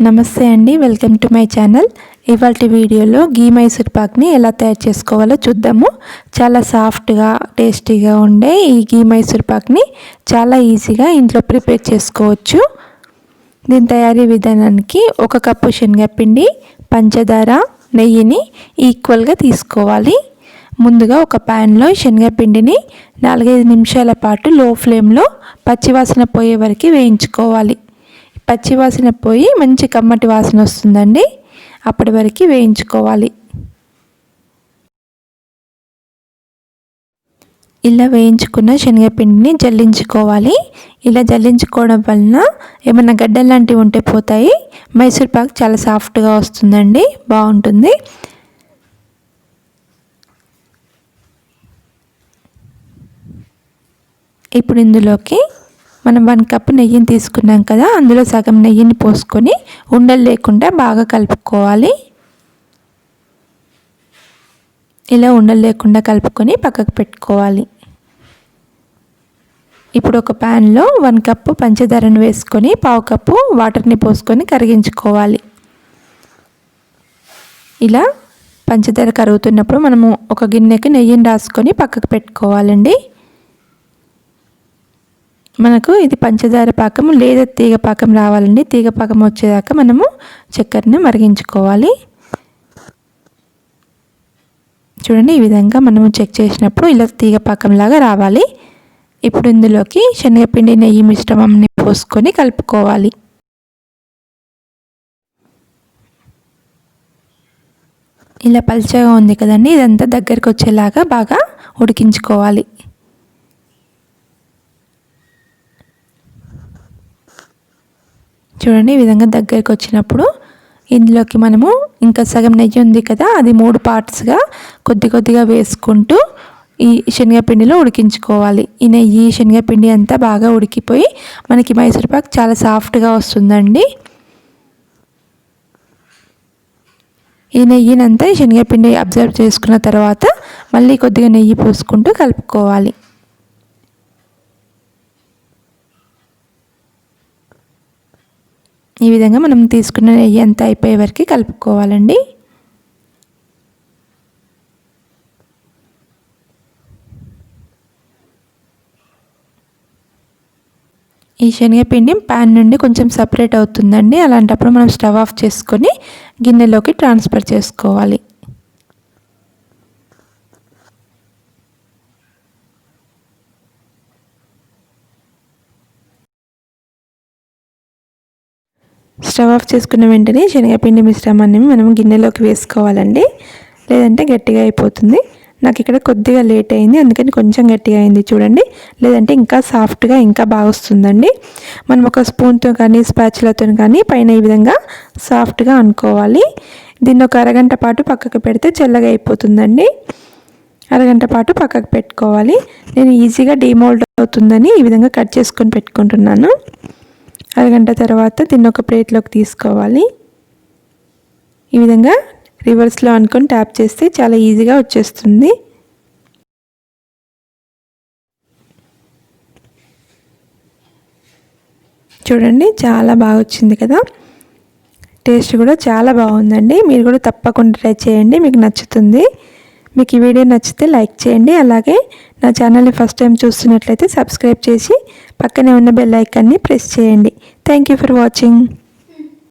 నమస్తే అండి, welcome to my channel. ఇవాల్టి వీడియోలో గీ మైసూర్ పాక్ని ఎలా తయారు చేసుకోవాలో చూద్దాము. చాలా సాఫ్ట్గా టేస్టీగా ఉండే ఈ గీ మైసూర్ పాక్ని చాలా ఈజీగా ఇంట్లో ప్రిపేర్ చేసుకోవచ్చు. దీని తయారీ విధానానికి 1 కప్పు శనగపిండి, పంచదార, నెయ్యిని ఈక్వల్గా తీసుకోవాలి. ముందుగా ఒక ప్యాన్లో శనగపిండిని 4-5 నిమిషాల పాటు లో ఫ్లేమ్లో పచ్చివాసన పోయే వరకు వేయించుకోవాలి. పచ్చివాసన పోయి మంచి కమ్మటి వాసన వస్తుందండి, అప్పటి వరకు వేయించుకోవాలి. ఇలా వేయించుకున్న శనగపిండిని జల్లించుకోవాలి. ఇలా జల్లించుకోవడం వలన ఏమైనా గడ్డలు లాంటివి ఉంటే పోతాయి. మైసూర్ పాక్ చాలా సాఫ్ట్గా వస్తుందండి, బాగుంటుంది. ఇప్పుడు ఇందులోకి మనం 1 కప్పు నెయ్యిని తీసుకున్నాం కదా, అందులో సగం నెయ్యిని పోసుకొని ఉండలు లేకుండా బాగా కలుపుకోవాలి. ఇలా ఉండలు లేకుండా కలుపుకొని పక్కకు పెట్టుకోవాలి. ఇప్పుడు ఒక ప్యాన్లో 1 కప్పు పంచదారను వేసుకొని 1/2 కప్పు వాటర్ని పోసుకొని కరిగించుకోవాలి. ఇలా పంచదార కరుగుతున్నప్పుడు మనము ఒక గిన్నెకి నెయ్యిని రాసుకొని పక్కకు పెట్టుకోవాలండి. మనకు ఇది పంచదార పాకం లేదా తీగ పాకం రావాలండి. తీగ పాకం వచ్చేదాకా మనము చక్కెరని మరిగించుకోవాలి. చూడండి, ఈ విధంగా మనము చెక్ చేసినప్పుడు ఇలా తీగ పాకంలాగా రావాలి. ఇప్పుడు ఇందులోకి శనగపిండి నెయ్యి మిశ్రమంని పోసుకొని కలుపుకోవాలి. ఇలా పల్చగా ఉంది కదండి, ఇదంతా దగ్గరికి వచ్చేలాగా బాగా ఉడికించుకోవాలి. చూడండి, ఈ విధంగా దగ్గరికి వచ్చినప్పుడు ఇందులోకి మనము ఇంకా సగం నెయ్యి ఉంది కదా, అది 3 పార్ట్స్గా కొద్దిగా వేసుకుంటూ ఈ శనగపిండిలో ఉడికించుకోవాలి. ఈ నెయ్యి శనగపిండి అంతా బాగా ఉడికిపోయి మనకి మైసూర్ పాక్ చాలా సాఫ్ట్గా వస్తుందండి. ఈ నెయ్యినంతా ఈ శనగపిండి అబ్జర్వ్ చేసుకున్న తర్వాత మళ్ళీ కొద్దిగా నెయ్యి పోసుకుంటూ కలుపుకోవాలి. ఈ విధంగా మనం తీసుకున్న నెయ్యి అంతా అయిపోయే వరకు కలుపుకోవాలండి. ఈ శనగపిండి ప్యాన్ నుండి కొంచెం సపరేట్ అవుతుందండి. అలాంటప్పుడు మనం స్టవ్ ఆఫ్ చేసుకొని గిన్నెలోకి ట్రాన్స్ఫర్ చేసుకోవాలి. స్టవ్ ఆఫ్ చేసుకున్న వెంటనే శనగపిండి మిశ్రమాన్ని మనం గిన్నెలోకి వేసుకోవాలండి, లేదంటే గట్టిగా అయిపోతుంది. నాకు ఇక్కడ కొద్దిగా లేట్ అయింది, అందుకని కొంచెం గట్టిగా అయింది చూడండి. లేదంటే ఇంకా సాఫ్ట్గా ఇంకా బాగా వస్తుందండి. మనం ఒక స్పూన్తో కానీ స్పాచులతో కానీ పైన ఈ విధంగా సాఫ్ట్గా అనుకోవాలి. దీన్ని ఒక అరగంట పాటు పక్కకు పెడితే చల్లగా అయిపోతుందండి. అరగంట పాటు పక్కకు పెట్టుకోవాలి. నేను ఈజీగా డీమోల్డ్ అవుతుందని ఈ విధంగా కట్ చేసుకొని పెట్టుకుంటున్నాను. అరగంట తర్వాత దీన్ని ఒక ప్లేట్లోకి తీసుకోవాలి. ఈ విధంగా రివర్స్లో అనుకొని ట్యాప్ చేస్తే చాలా ఈజీగా వచ్చేస్తుంది. చూడండి, చాలా బాగా వచ్చింది కదా. టేస్ట్ కూడా చాలా బాగుందండి. మీరు కూడా తప్పకుండా ట్రై చేయండి, మీకు నచ్చుతుంది. మీకు ఈ వీడియో నచ్చితే లైక్ చేయండి. అలాగే నా ఛానల్ని ఫస్ట్ టైం చూస్తున్నట్లయితే సబ్స్క్రైబ్ చేసి పక్కనే ఉన్న బెల్ ఐకాన్ని ప్రెస్ చేయండి. Thank you for watching.